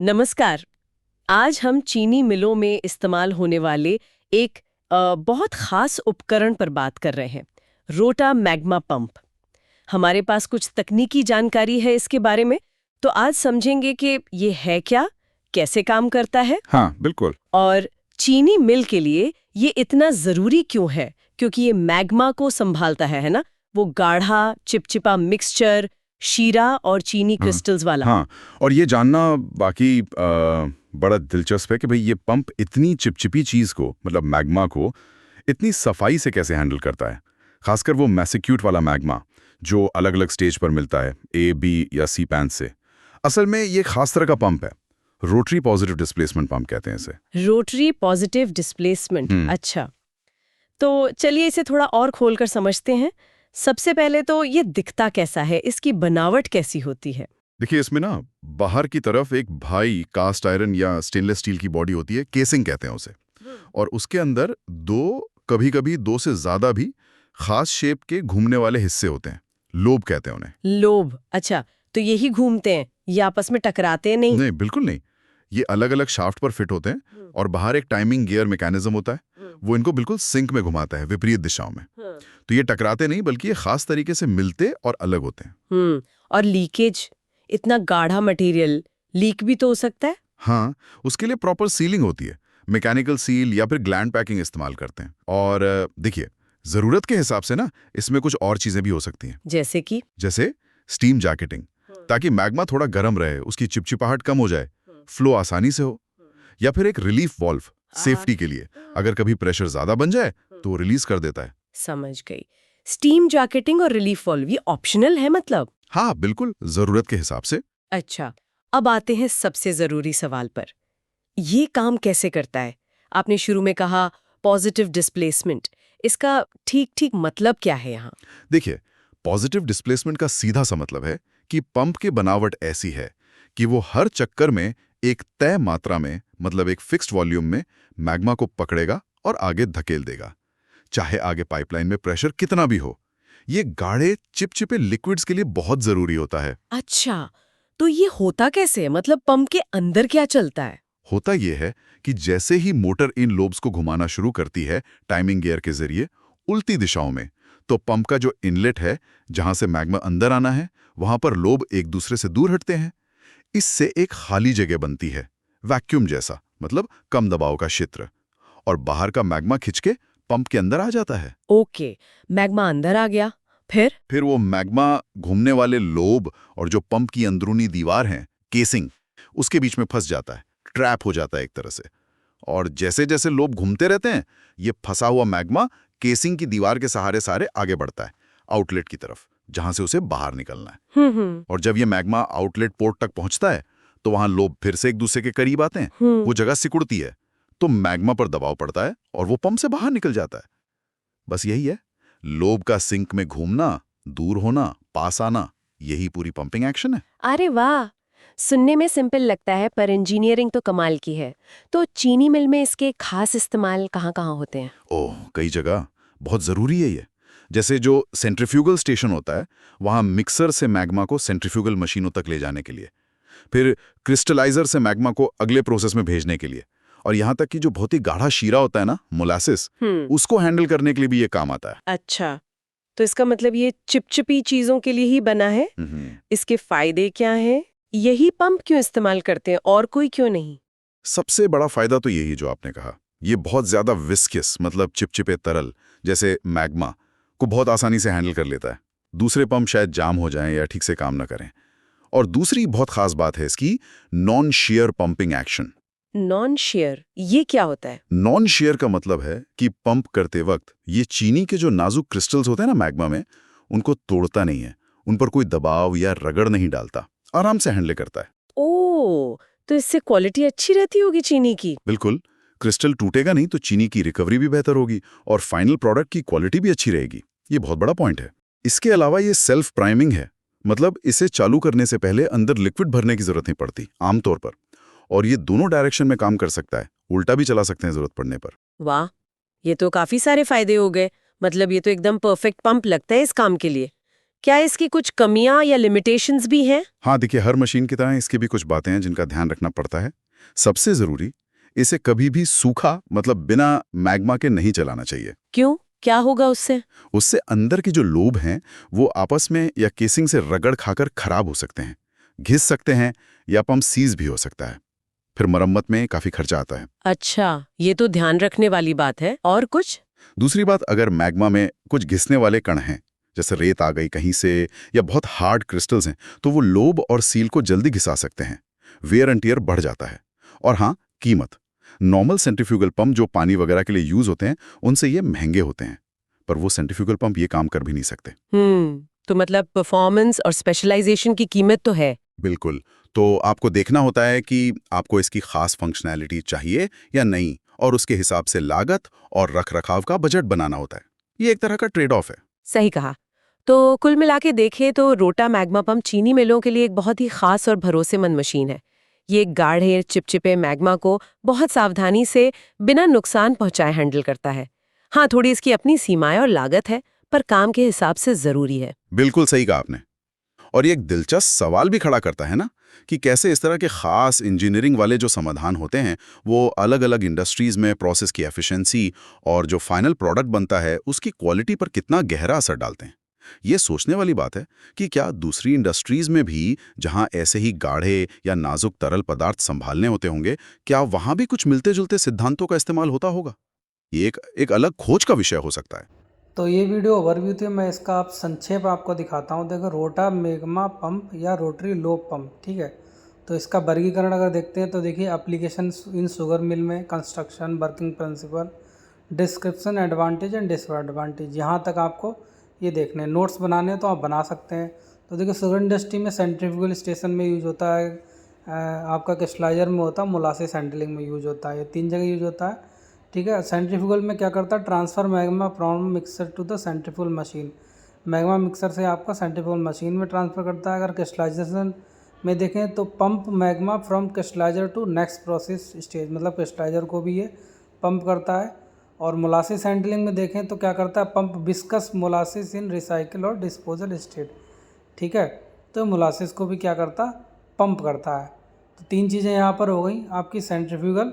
नमस्कार। आज हम चीनी मिलों में इस्तेमाल होने वाले एक बहुत खास उपकरण पर बात कर रहे हैं, रोटा मैग्मा पंप। हमारे पास कुछ तकनीकी जानकारी है इसके बारे में, तो आज समझेंगे कि ये है क्या, कैसे काम करता है हाँ, बिल्कुल। और चीनी मिल के लिए ये इतना ज़रूरी क्यों है, क्योंकि ये मैग्मा को संभालता है ना? वो गाढ़ा, चिपचिपा मिक्सचर, शीरा और चीनी हाँ, क्रिस्टल्स वाला। हाँ, और ये जानना बाकी बड़ा दिलचस्प है कि भाई ये पंप इतनी चिपचिपी चीज़ को मतलब मैग्मा को इतनी सफाई से कैसे हैंडल करता है। खासकर वो मैसिक्यूट वाला मैग्मा जो अलग-अलग स्टेज पर मिलता है, ए, बी या सी पैन से। असल में ये खास तरह का पंप है। रोटरी पॉजिटिव डिस्प्लेसमेंट पंप कहते हैं इसे। रोटरी पॉजिटिव डिस्प्लेसमेंट, अच्छा। तो चलिए इसे थोड़ा और खोलकर समझते हैं। सबसे पहले तो ये दिखता कैसा है, इसकी बनावट कैसी होती है? देखिए इसमें ना बाहर की तरफ एक भाई कास्ट आयरन या स्टेनलेस स्टील की बॉडी होती है, केसिंग कहते हैं उसे। और उसके अंदर कभी-कभी दो से ज्यादा भी खास शेप के घूमने वाले हिस्से होते हैं, लोब कहते हैं उन्हें। लोब, अच्छा। तो यही घूमते हैं, ये आपस में टकराते नहीं? नहीं, बिल्कुल नहीं। ये अलग-अलग शाफ्ट पर फिट होते हैं और बाहर एक टाइमिंग गियर मैकेनिज्म होता है। वो इनको बिल्कुल सिंक में घुमाता है, विपरीत दिशाओं में। तो ये टकराते नहीं बल्कि ये खास तरीके से मिलते और अलग होते हैं। और लीकेज, इतना गाढ़ा मटेरियल लीक भी तो हो सकता है? हाँ, उसके लिए प्रॉपर सीलिंग होती है। मैकेनिकल सील या फिर ग्लैंड पैकिंग इस्तेमाल करते हैं। और देखिए, जरूरत के हिसाब से ना इसमें कुछ और चीजें भी हो सकती हैं। जैसे कि? जैसे स्टीम जैकेटिंग, ताकि मैग्मा थोड़ा गर्म रहे, उसकी चिपचिपाहट कम हो जाए, फ्लो आसानी से हो। या फिर एक रिलीफ वॉल्व, सेफ्टी के लिए, अगर कभी प्रेशर ज्यादा बन जाए तो रिलीज कर देता है। समझ गई। स्टीम जैकेटिंग और रिलीफ वाल्व ये ऑप्शनल है मतलब? हाँ, बिल्कुल, जरूरत के हिसाब से। अच्छा, अब आते हैं सबसे जरूरी सवाल पर। ये काम कैसे करता है? आपने शुरू में कहा पॉजिटिव डिस्प्लेसमेंट, इसका ठीक ठीक मतलब क्या है यहाँ? देखिए, पॉजिटिव डिस्प्लेसमेंट का सीधा सा मतलब है कि पंप की बनावट ऐसी है कि वो हर चक्कर में एक तय मात्रा में, मतलब एक फिक्स्ड वॉल्यूम में मैग्मा को पकड़ेगा और आगे धकेल देगा, चाहे आगे पाइपलाइन में प्रेशर कितना भी हो। ये गाढ़े चिपचिपे लिक्विड्स के लिए बहुत जरूरी होता है। अच्छा, तो ये होता कैसे है? मतलब पंप के अंदर क्या चलता है? होता यह है कि जैसे ही मोटर इन लोब्स को घुमाना शुरू करती है टाइमिंग गियर के जरिए उल्टी दिशाओं में, तो पंप का जो इनलेट है, जहां से मैग्मा अंदर आना है, वहां पर लोब एक दूसरे से दूर हटते हैं। इससे एक खाली जगह बनती है, वैक्यूम जैसा, मतलब कम दबाव का क्षेत्र, और बाहर का मैग्मा खिंच के पंप के अंदर आ जाता है। ओके, मैग्मा अंदर आ गया, फिर? वो मैग्मा घूमने वाले लोब और जो पंप की अंदरूनी दीवार है, केसिंग, उसके बीच में फंस जाता है, ट्रैप हो जाता है एक तरह से। और जैसे जैसे लोब घूमते रहते हैं, ये फंसा हुआ मैग्मा केसिंग की दीवार के सहारे सहारे आगे बढ़ता है आउटलेट की तरफ, जहां से उसे बाहर निकलना है। और जब ये मैग्मा आउटलेट पोर्ट तक पहुंचता है, तो वहां लोब फिर से एक दूसरे के करीब आते हैं, वो जगह सिकुड़ती है, तो मैग्मा पर दबाव पड़ता है और वो पंप से बाहर निकल जाता है। बस यही है, लोब का सिंक में घूमना, दूर होना, पास आना, यही पूरी पंपिंग एक्शन है। अरे वाह, सुनने में सिंपल लगता है पर इंजीनियरिंग तो कमाल की है। तो चीनी मिल में इसके खास इस्तेमाल कहाँ-कहाँ होते हैं? ओह, कई जगह बहुत जरूरी है ये। जैसे जो सेंट्रीफ्यूगल स्टेशन होता है, वहां मिक्सर से मैग्मा को सेंट्रीफ्यूगल मशीनों तक ले जाने के लिए, फिर क्रिस्टलाइजर से मैग्मा को अगले प्रोसेस में भेजने के लिए, और यहाँ तक कि जो बहुत ही गाढ़ा शीरा होता है ना, मोलासिस, उसको हैंडल करने के लिए भी ये काम आता है। अच्छा, तो इसका मतलब ये चिपचिपी चीजों के लिए ही बना है? इसके फायदे क्या हैं? यही पंप क्यों इस्तेमाल करते हैं और कोई क्यों नहीं? सबसे बड़ा फायदा तो यही जो आपने कहा, ये बहुत ज्यादा विस्कस, मतलब चिपचिपे तरल जैसे मैग्मा को बहुत आसानी से हैंडल कर लेता है। दूसरे पंप शायद जाम हो जाएं या ठीक से काम ना करें। और दूसरी बहुत खास बात है इसकी non share pumping action. Non share, ये क्या होता है? नॉन शेयर का मतलब है कि पंप करते वक्त ये चीनी के जो नाजुक क्रिस्टल्स होते हैं ना मैग्मा में, उनको तोड़ता नहीं है, उन पर कोई दबाव या रगड़ नहीं डालता, आराम से हैंडल करता है। ओह, तो इससे क्वालिटी अच्छी रहती होगी चीनी की? बिल्कुल, क्रिस्टल टूटेगा नहीं तो चीनी की रिकवरी भी बेहतर होगी और फाइनल प्रोडक्ट की क्वालिटी भी अच्छी रहेगी। ये बहुत बड़ा पॉइंट है। इसके अलावा ये सेल्फ प्राइमिंग है, मतलब इसे चालू करने से पहले अंदर लिक्विड भरने की जरूरत नहीं पड़ती आमतौर पर, और ये दोनों डायरेक्शन में काम कर सकता है, उल्टा भी चला सकते हैं जरूरत पड़ने पर। वाह, ये तो काफी सारे फायदे हो गए। मतलब ये तो एकदम परफेक्ट पंप लगता है इस काम के लिए। क्या इसकी कुछ कमियां या लिमिटेशंस भी हैं? हाँ, देखिए, हर मशीन की तरह इसकी भी कुछ बातें हैं जिनका ध्यान रखना पड़ता है। सबसे ज़रूरी, इसे कभी भी सूखा मतलब बिना मैग्मा के नहीं चलाना चाहिए। क्यों? क्या होगा उससे? उससे अंदर के जो लोब हैं, वो आपस में या केसिंग से रगड़ खाकर खराब हो सकते हैं, घिस सकते हैं या पंप सीज भी हो सकता है। फिर मरम्मत में काफ़ी खर्चा आता है। अच्छा, ये तो ध्यान रखने वाली बात है। और कुछ? दूसरी बात, अगर मैग्मा में कुछ घिसने वाले कण हैं, जैसे रेत आ गई कहीं से या बहुत हार्ड क्रिस्टल्स हैं, तो वो लोब और सील को जल्दी घिसा सकते हैं। वेयर एंड टियर बढ़ जाता है। और हाँ, कीमत। नॉर्मल सेंट्रीफ्यूगल पंप जो पानी वगैरह के लिए यूज होते हैं, उनसे ये महंगे होते हैं, पर वो सेंट्रीफ्यूगल पंप ये काम कर भी नहीं सकते। तो मतलब परफॉर्मेंस और स्पेशलाइजेशन की कीमत तो है। बिल्कुल। तो आपको देखना होता है कि आपको इसकी खास फंक्शनैलिटी चाहिए या नहीं, और उसके हिसाब से लागत और रखरखाव का बजट बनाना होता है। ये एक तरह का ट्रेड ऑफ है। सही कहा। तो कुल मिला के देखें तो रोटा मैग्मा पंप चीनी मिलों के लिए एक बहुत ही खास और भरोसेमंद मशीन है। ये एक गाढ़े चिपचिपे मैग्मा को बहुत सावधानी से बिना नुकसान पहुंचाए हैंडल करता है। हाँ, थोड़ी इसकी अपनी सीमाएं और लागत है, पर काम के हिसाब से जरूरी है। बिल्कुल सही कहा आपने। और ये एक दिलचस्प सवाल भी खड़ा करता है ना, कि कैसे इस तरह के खास इंजीनियरिंग वाले जो समाधान होते हैं, वो अलग-अलग इंडस्ट्रीज में प्रोसेस की एफिशिएंसी और जो फाइनल प्रोडक्ट बनता है, उसकी क्वालिटी पर कितना गहरा असर डालते हैं। ये सोचने वाली बात है कि क्या दूसरी इंडस्ट्रीज में भी, जहां ऐसे ही गाढ़े या नाजुक तरल पदार्थ संभालने होते होंगे, क्या वहां भी कुछ मिलते-जुलते सिद्धांतों का इस्तेमाल होता होगा? ये एक अलग खोज का विषय हो सकता है। तो ये वीडियो ओवरव्यू थी। मैं इसका आप संक्षेप आपको दिखाता हूँ। देखो, रोटा मैग्मा पंप या रोटरी लोब पंप, ठीक है। तो इसका वर्गीकरण अगर देखते हैं तो देखिए, एप्लीकेशन इन शुगर मिल में, construction, working principle, description, advantage and disadvantage, यहाँ तक आपको ये देखने हैं। नोट्स बनाने हैं तो आप बना सकते हैं। तो देखिए, शुगर इंडस्ट्री में सेंट्रीफ्यूगल स्टेशन में यूज होता है, आपका क्रिस्टलाइजर में होता है, मोलासिस हैंडलिंग में यूज होता है। ये 3 जगह यूज होता है, ठीक है। सेंट्रीफ्यूगल में क्या करता है, transfer magma from mixer to the centrifugal machine. Magma mixer से आपका सेंट्रीफ्यूगल मशीन में ट्रांसफ़र करता है। अगर क्रिस्टलाइजेशन में देखें तो pump magma from crystallizer to next process stage, मतलब क्रिस्टलाइजर को भी ये पंप करता है। और मोलासिस हैंडलिंग में देखें तो क्या करता है, पंप विस्कस मोलासिस इन रिसाइकिल और डिस्पोजल स्टेट, ठीक है। तो मोलासिस को भी क्या करता, पंप करता है। तो 3 चीज़ें यहाँ पर हो गई आपकी, सेंट्रीफ्यूगल,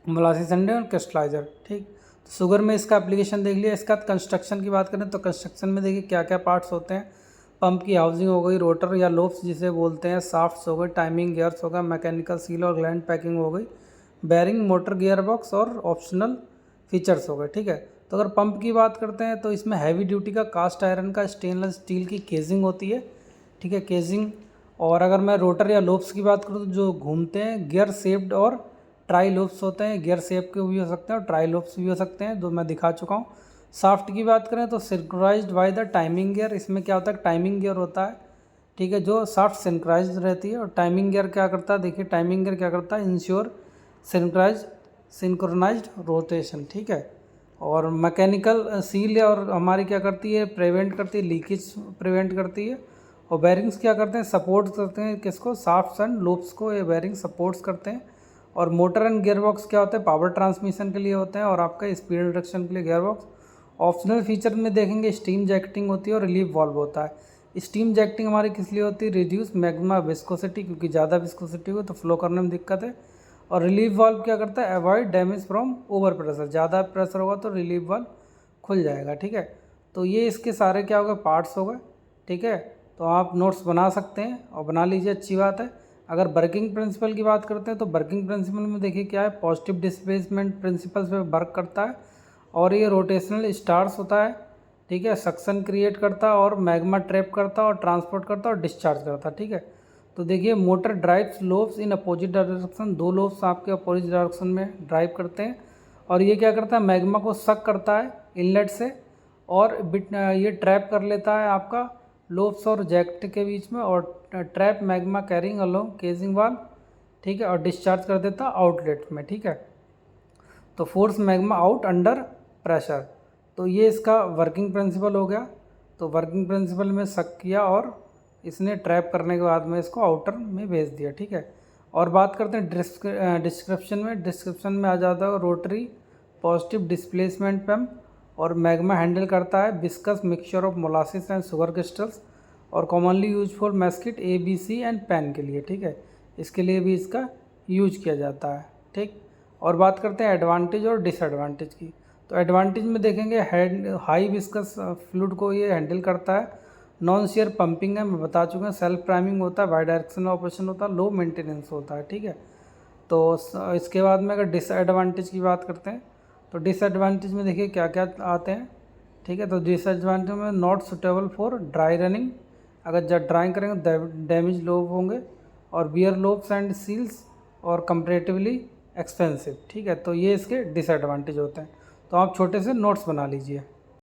मोलासिस हैंडलिंग और क्रिस्टलाइजर, ठीक। तो शुगर में इसका एप्लीकेशन देख लिया। इसका कंस्ट्रक्शन की बात करें तो कंस्ट्रक्शन में देखिए क्या क्या पार्ट्स होते हैं। पंप की हाउसिंग हो गई, रोटर या लोब्स जिसे बोलते हैं, शाफ्ट्स हो गए, टाइमिंग गियर्स हो गया, मैकेनिकल सील और ग्लैंड पैकिंग हो गई, बैरिंग, मोटर, गियर बॉक्स और ऑप्शनल फीचर्स हो गए, ठीक है। तो अगर पंप की बात करते हैं तो इसमें हैवी ड्यूटी का कास्ट आयरन का स्टेनलेस स्टील की केजिंग होती है, ठीक है, केजिंग। और अगर मैं रोटर या लोब्स की बात करूँ तो जो घूमते हैं, गियर शेप्ड और ट्राई लोब्स होते हैं। गियर शेप के भी हो सकते हैं और ट्राई लोब्स भी हो सकते हैं, जो मैं दिखा चुका हूँ। शाफ्ट की बात करें तो synchronised by the timing gear. इसमें क्या होता है, टाइमिंग गियर होता है, ठीक है, जो शाफ्ट सिंक्रोनाइज्ड रहती है। और टाइमिंग गियर क्या करता है, देखिए टाइमिंग गियर क्या करता है, इंश्योर सिंक्रोनाइज्ड रोटेशन, ठीक है। और मैकेनिकल सील और हमारी क्या करती है, प्रिवेंट करती है, लीकेज प्रिवेंट करती है। और बैरिंग्स क्या करते हैं, सपोर्ट करते हैं किसको, शाफ्ट्स एंड लूप्स को ये बैरिंग सपोर्ट्स करते हैं। और मोटर एंड गियर बॉक्स क्या होते हैं, पावर ट्रांसमिशन के लिए होते हैं और आपका स्पीड रिडक्शन के लिए गियर बॉक्स। ऑप्शनल फीचर में देखेंगे, स्टीम जैक्टिंग होती है और रिलीफ वाल्व होता है। स्टीम जैक्टिंग हमारी किस लिए होती है, रिड्यूस मैग्मा विस्कोसिटी, क्योंकि ज़्यादा विस्कोसिटी हो तो फ्लो करने में दिक्कत है। और रिलीफ वाल्व क्या करता है, avoid damage from over pressure, ज़्यादा प्रेशर होगा तो रिलीफ वाल्व खुल जाएगा, ठीक है। तो ये इसके सारे क्या हो गए, पार्ट्स हो गए, ठीक है। तो आप नोट्स बना सकते हैं और बना लीजिए, अच्छी बात है। अगर वर्किंग प्रिंसिपल की बात करते हैं तो वर्किंग प्रिंसिपल में देखिए क्या है, पॉजिटिव डिस्प्लेसमेंट प्रिंसिपल पे वर्क करता है। और ये रोटेशनल स्टार्स होता है, ठीक है, सक्शन क्रिएट करता है और मैग्मा ट्रैप करता है और ट्रांसपोर्ट करता है और डिस्चार्ज करता है, ठीक है। तो देखिए, motor drives lobes in opposite direction, 2 lobes आपके अपोजिट डायरेक्शन में ड्राइव करते हैं। और ये क्या करता है, मैग्मा को सक करता है इनलेट से और ये ट्रैप कर लेता है आपका लोब्स और जैक्ट के बीच में, और ट्रैप मैग्मा कैरिंग अलोंग केजिंग वाल, ठीक है, और डिस्चार्ज कर देता है आउटलेट में, ठीक है। तो force magma out under pressure. तो ये इसका वर्किंग प्रिंसिपल हो गया। तो वर्किंग प्रिंसिपल में सक किया और इसने ट्रैप करने के बाद में इसको आउटर में भेज दिया, ठीक है। और बात करते हैं डिस्क्रिप्शन में। डिस्क्रिप्शन में आ जाता है रोटरी पॉजिटिव डिस्प्लेसमेंट पंप और मैग्मा हैंडल करता है viscous mixture of molasses and sugar crystals और commonly use for massecuite ABC and pan के लिए, ठीक है, इसके लिए भी इसका यूज किया जाता है, ठीक। और बात करते हैं एडवांटेज और डिसएडवांटेज की। तो एडवांटेज में देखेंगे हाई विस्कस फ्लूइड को ये हैंडल करता है, नॉन शेयर पंपिंग है, मैं बता चुका हूँ, सेल्फ प्राइमिंग होता है, बाई डायरेक्शनल ऑपरेशन होता है, लो मेंटेनेंस होता है, ठीक है। तो इसके बाद में अगर डिसएडवांटेज की बात करते हैं तो डिसएडवांटेज में देखिए क्या क्या आते हैं, ठीक है। तो डिसएडवांटेज में not suitable for dry running, अगर जब ड्राइंग करेंगे डैमेज लोब होंगे, और बियर लोब्स एंड सील्स, और कंपेरेटिवली एक्सपेंसिव, ठीक है। तो ये इसके डिसएडवांटेज होते हैं। तो आप छोटे से नोट्स बना लीजिए।